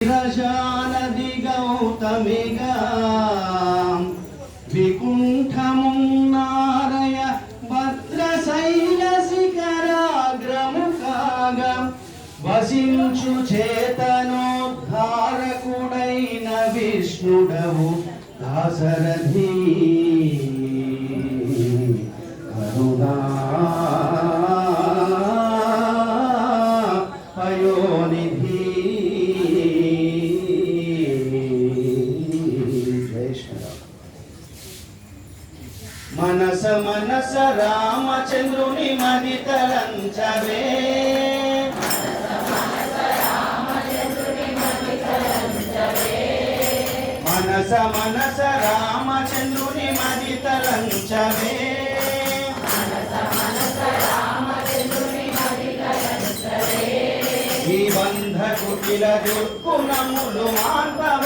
విరజానది గౌతమిగా వికుంఠమున్నారయ భద్రశైల శిఖరాగ్రము కాగా వసించు చేతనోద్ధారకుడైన విష్ణుడవు దాశరథి కరుణా పయోనిధి. మనస మనస రామచంద్రుని మది తలంచవే, మనస మనస రామచంద్రుని మది తలంచవే, ఈ బంధ కుటిల దుర్గుణములు మాన్పవ